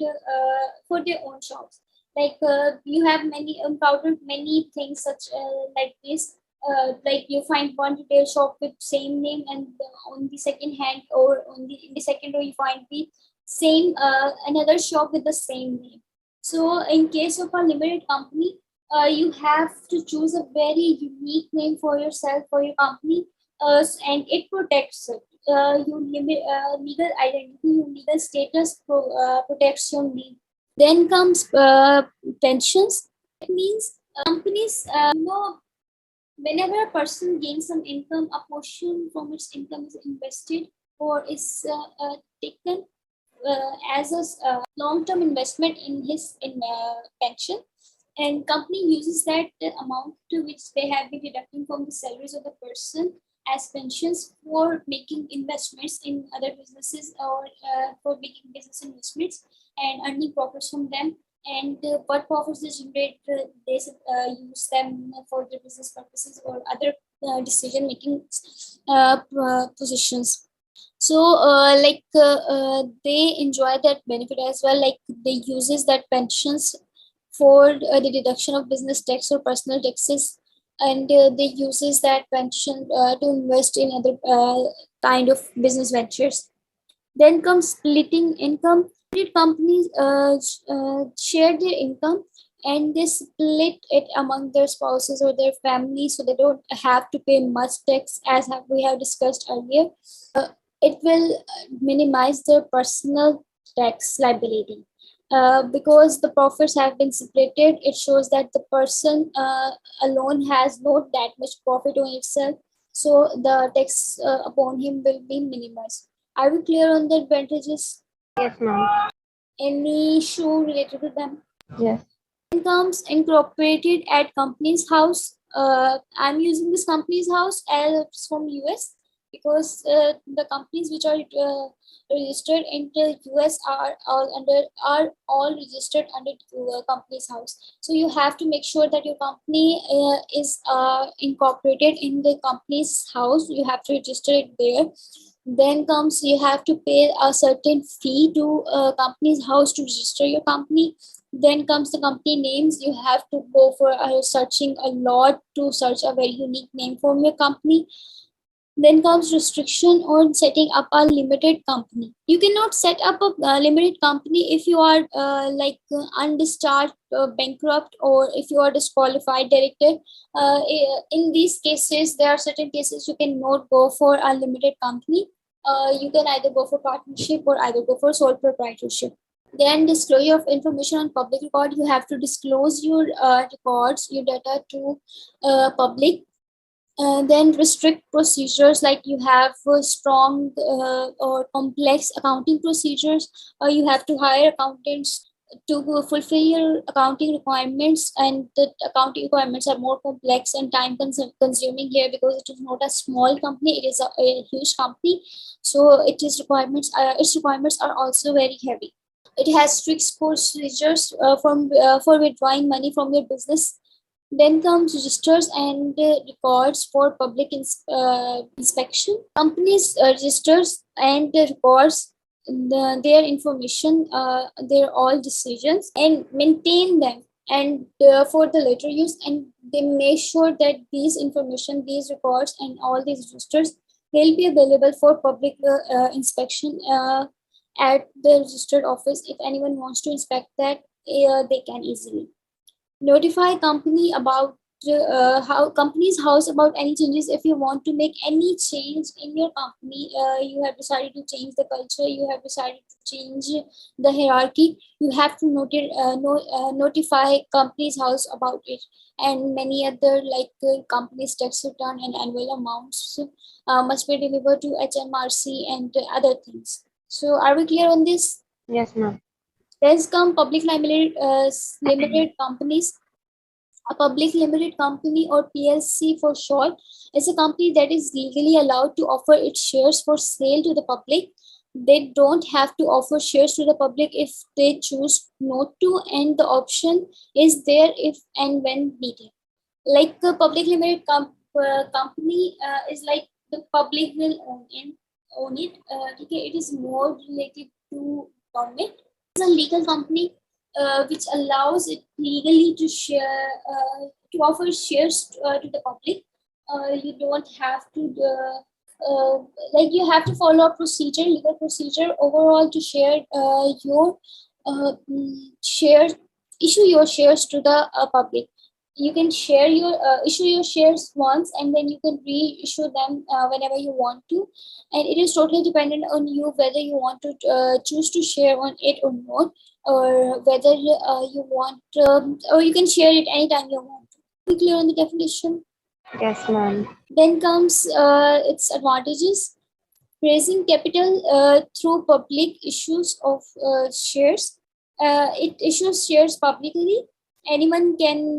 for their own shops. Like you have many encountered many things such like this. like you find one retail shop with same name, and on the second hand or in the second row you find the same another shop with the same name. So in case of a limited company, you have to choose a very unique name for yourself, for your company, and it protects it. Your legal identity, your legal status protects your name. Then comes pensions. It means companies, whenever a person gains some income, a portion from its income is invested or is taken as a long-term investment in his pension, and company uses that amount to which they have been deducting from the salaries of the person as pensions for making investments in other businesses, or for making business investments and earning profits from them. And what profits they generate, they use them for their business purposes or other decision making positions. So they enjoy that benefit as well, like they uses that pensions for the deduction of business tax or personal taxes, and they uses that pension to invest in other kind of business ventures. Then comes splitting income. Limited companies share their income, and they split it among their spouses or their families, so they don't have to pay much tax, as we have discussed earlier. It will minimize their personal tax liability. Because the profits have been separated, it shows that the person alone has not that much profit on itself, so the tax upon him will be minimized. Are we clear on the advantages? Yes, ma'am. Any issue related to them? Yes. Incomes incorporated at company's house. I'm using this company's house as it's from US, because the companies which are registered in the US are all registered under company's house. So you have to make sure that your company is incorporated in the company's house. You have to register it there. Then comes you have to pay a certain fee to company's house to register your company. Then comes the company names. You have to go for searching a lot to search a very unique name for your company. Then comes restriction on setting up a limited company. You cannot set up a limited company if you are undischarged, bankrupt, or if you are disqualified director. In these cases, there are certain cases you cannot go for a limited company. You can either go for partnership or either go for sole proprietorship. Then disclosure of information on public record. You have to disclose your records, your data to public. Then restrict procedures, like you have strong or complex accounting procedures, or you have to hire accountants to fulfill your accounting requirements, and the accounting requirements are more complex and time consuming here, because it is not a small company, it is a huge company. So its requirements are also very heavy. It has strict procedures for withdrawing money from your business. Then comes registers and records for public inspection. Companies registers and records their information, their all decisions, and maintain them, and for the later use. And they make sure that these information, these records, and all these registers will be available for public inspection at the registered office. If anyone wants to inspect that, they can easily notify company about how company's house about any changes. If you want to make any change in your company, you have decided to change the culture, you have decided to change the hierarchy, you have to notify company's house about it. And many other company's tax return and annual amounts must be delivered to HMRC and other things. So are we clear on this? Yes, ma'am. There's come public limited companies. A public limited company, or PLC for short, is a company that is legally allowed to offer its shares for sale to the public. They don't have to offer shares to the public if they choose not to, and the option is there if and when needed. Like a public limited company is like the public will own it. Okay, it is more related to government. It's a legal company which allows it legally to share to offer shares to the public. You don't have to uh, like you have to follow a procedure, legal procedure overall to share your shares, issue your shares to the public. You can share your issue your shares once, and then you can reissue them whenever you want to, and it is totally dependent on you whether you want to choose to share on it or not, or whether you want or you can share it anytime you want. Be clear on the definition. Yes, ma'am. Then comes its advantages. Raising capital through public issues of shares. It issues shares publicly. Anyone can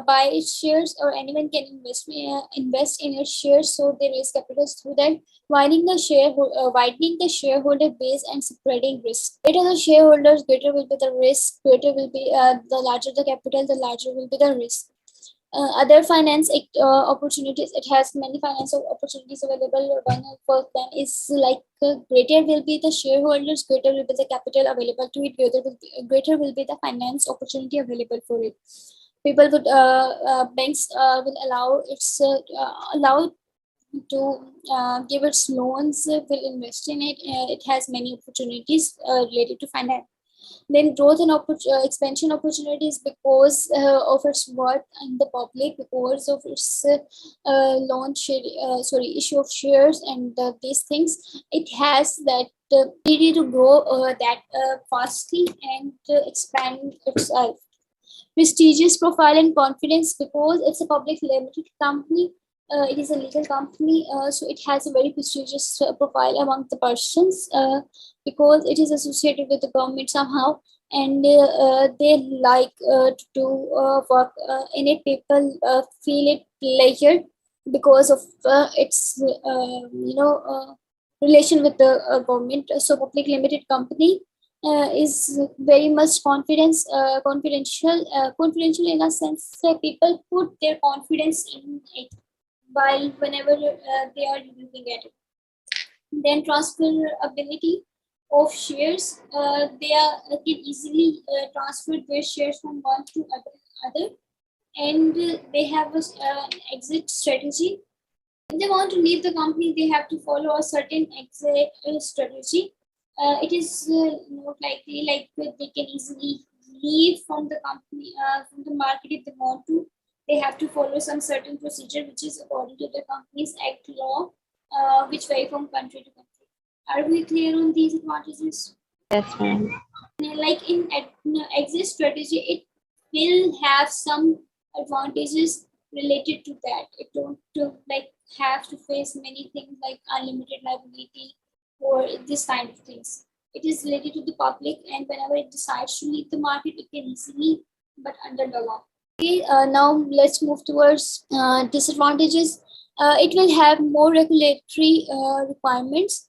buy its shares, or anyone can invest in its shares. So they raise capital through that, widening the shareholder base and spreading risk. Greater the shareholders, greater will be the risk. Greater will be the larger the capital, the larger will be the risk. Other finance opportunities, it has many financial opportunities available. One of them is like greater will be the shareholders, greater will be the capital available to it, greater will be the finance opportunity available for it. People would banks will allow to give its loans, will invest in it. It has many opportunities related to finance. Then growth and expansion opportunities, because of its worth in the public, because of its issue of shares and these things. It has that ability to grow that fastly and expand itself. Prestigious profile and confidence, because it's a public limited company. It is a legal company, so it has a very prestigious profile among the persons, because it is associated with the government somehow, and they like to work in it. People feel it pleasure because of its relation with the government. So public limited company is very much confidential in a sense that people put their confidence in it while whenever they are using it. Then transferability of shares, they can easily transfer their shares from one to other, and they have a exit strategy. If they want to leave the company, they have to follow a certain exit strategy. It is not likely like they can easily leave from the company, from the market if they want to. They have to follow some certain procedure, which is according to the company's act law, which vary from country to country. Are we clear on these advantages? Yes, ma'am. Like in exit strategy, it will have some advantages related to that. It don't like have to face many things like unlimited liability or this kind of things. It is related to the public, and whenever it decides to leave the market, it can easily, but under the law. Okay, now let's move towards disadvantages. It will have more regulatory requirements,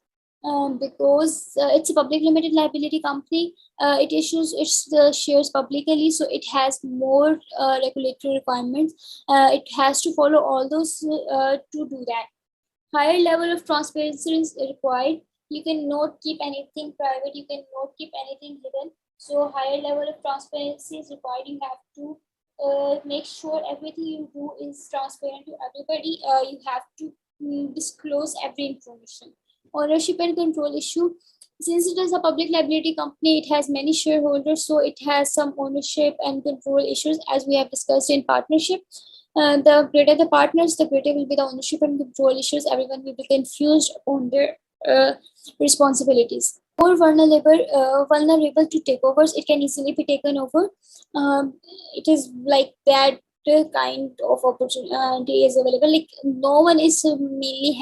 because it's a public limited liability company. It issues its shares publicly, so it has more regulatory requirements. It has to follow all those to do that. Higher level of transparency is required. You cannot keep anything private. You cannot keep anything hidden. So higher level of transparency is required. You have to make sure everything you do is transparent to everybody. You have to disclose every information. Ownership and control issue. Since it is a public liability company, it has many shareholders, so it has some ownership and control issues, as we have discussed in partnership. The greater the partners, the greater will be the ownership and control issues. Everyone will be confused on their responsibilities. More vulnerable to takeovers. It can easily be taken over. It is like that kind of opportunity is available. Like no one is mainly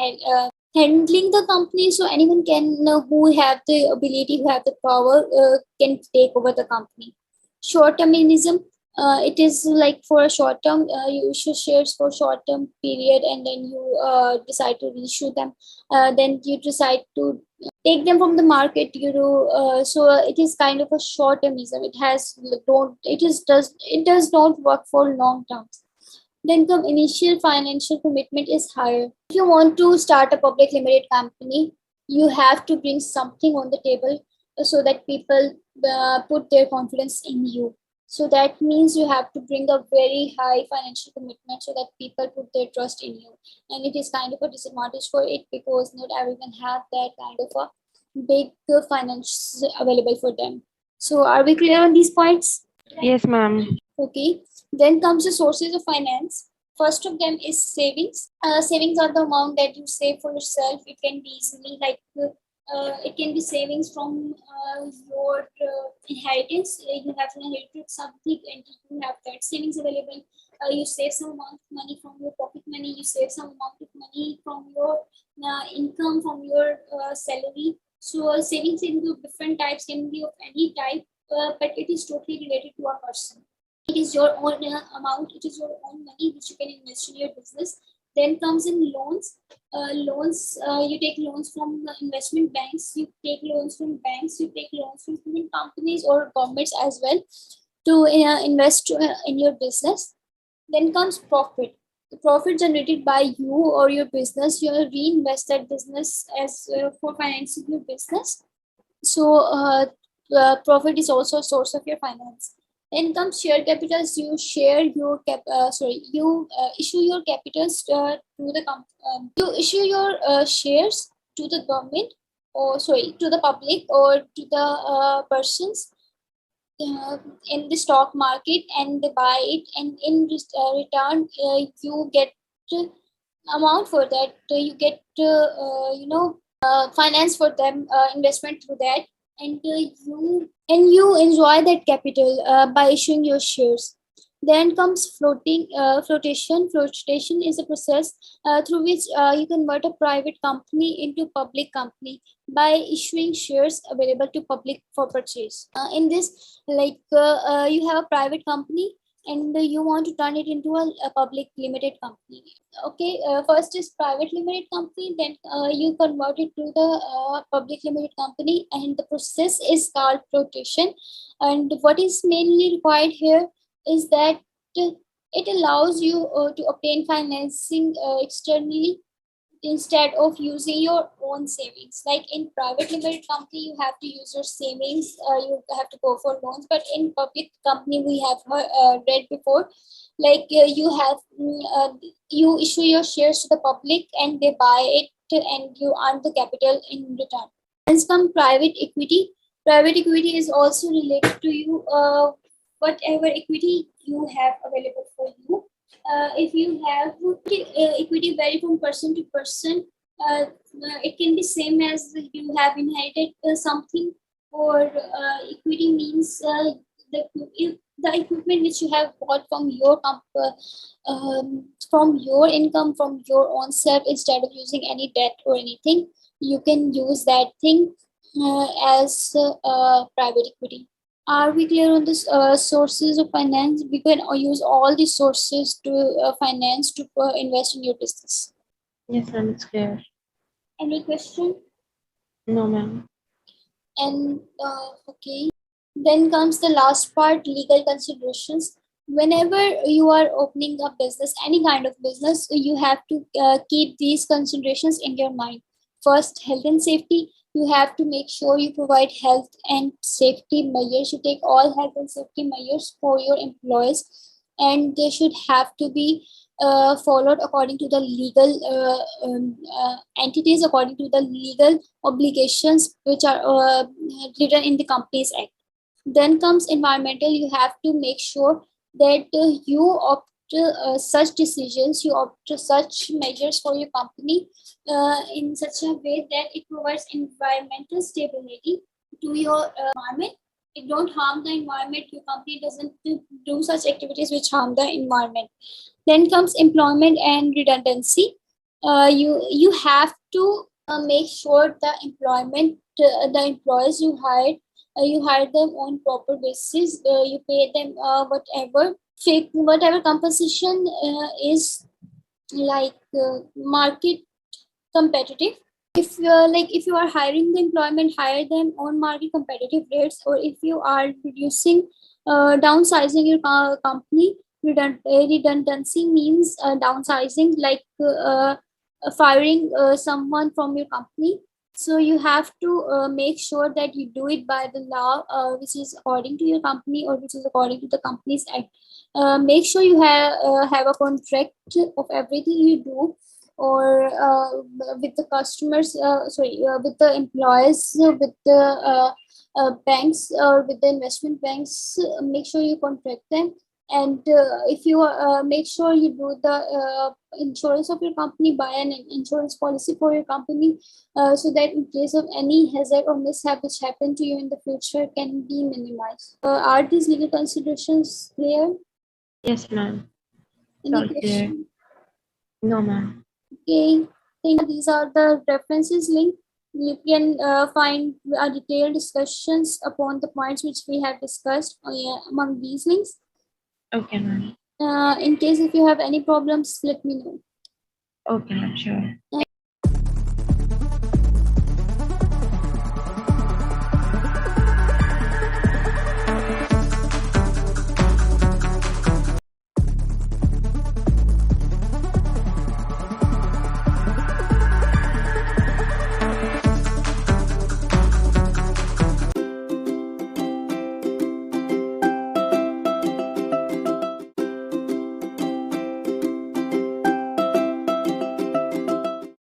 handling the company, so anyone can who have the ability, who have the power, can take over the company. Short termism, it is like for a short term, you issue shares for short term period, and then you decide to reissue them. Then you decide to take them from the market. So it is kind of a short termism. It does not work for long term. Then the initial financial commitment is higher. If you want to start a public limited company, you have to bring something on the table so that people put their confidence in you. So that means you have to bring a very high financial commitment so that people put their trust in you. And it is kind of a disadvantage for it because not everyone have that kind of a big finance available for them. So are we clear on these points? Yes, ma'am. Okay. Then comes the sources of finance. First of them is savings. Savings are the amount that you save for yourself. It can be easily like it can be savings from your inheritance. You have inherited something and you have that savings available. You save some amount of money from your pocket money. You save some amount of money from your income, from your salary. So savings can be of different types, can be of any type, but it is totally related to a person. It is your own amount, it is your own money which you can invest in your business. Then comes in loans. You take loans from investment banks, you take loans from banks, you take loans from different companies or governments as well to invest in your business. Then comes profit. The profit generated by you or your business, you reinvest that business as for financing your business. So profit is also a source of your finance. Then comes share capitals. You share your you issue your capitals to the you issue your shares to the government, or to the public or to the persons uh, in the stock market, and they buy it, and in return you get amount for that. You get finance for them, investment through that, and you enjoy that capital by issuing your shares. Then comes flotation. Flotation is a process through which you convert a private company into public company by issuing shares available to public for purchase. In this, you have a private company and you want to turn it into a public limited company. Okay, first is private limited company, then you convert it to the public limited company, and the process is called flotation. And what is mainly required here is that it allows you to obtain financing externally instead of using your own savings. Like in private limited company, you have to use your savings, you have to go for loans. But in public company, we have read before, like you issue your shares to the public and they buy it and you earn the capital in return. And some private equity. Private equity is also related to you, whatever equity you have available for you. If you have equity vary from person to person, it can be same as you have inherited something, or equity means the equipment which you have bought from your income, from your own self, instead of using any debt or anything, you can use that thing as private equity. Are we clear on this sources of finance? We can use all the sources to finance to invest in your business. Yes, ma'am, it's clear. Any question? No, ma'am. And okay, then comes the last part, legal considerations. Whenever you are opening a business, any kind of business, you have to keep these considerations in your mind. First, health and safety. You have to make sure you provide health and safety measures. You take all health and safety measures for your employees, and they should have to be followed according to the legal entities, according to the legal obligations which are written in the Companies Act. Then comes environmental. You have to make sure that you opt such decisions, you opt such measures for your company in such a way that it provides environmental stability to your environment. It don't harm the environment. Your company doesn't do such activities which harm the environment. Then comes employment and redundancy. You have to make sure the employees you hire them on proper basis. You pay them whatever compensation is like market competitive. If you are hiring the employment, hire them on market competitive rates. Or if you are reducing downsizing your company, redundancy means downsizing, like firing someone from your company. So you have to make sure that you do it by the law, which is according to your company or which is according to the company's act. Make sure you have a contract of everything you do, or with the customers, with the employees, with the banks or with the investment banks. Make sure you contract them, and if you make sure you do the insurance of your company, buy an insurance policy for your company, so that in case of any hazard or mishap which happen to you in the future can be minimized. Are these legal considerations clear? Yes, ma'am. It's Any all clear. question? No, ma'am. Okay, think these are the references link. You can find detailed discussions upon the points which we have discussed among these links. Okay, ma'am. In case if you have any problems, let me know. Okay, ma'am. Sure.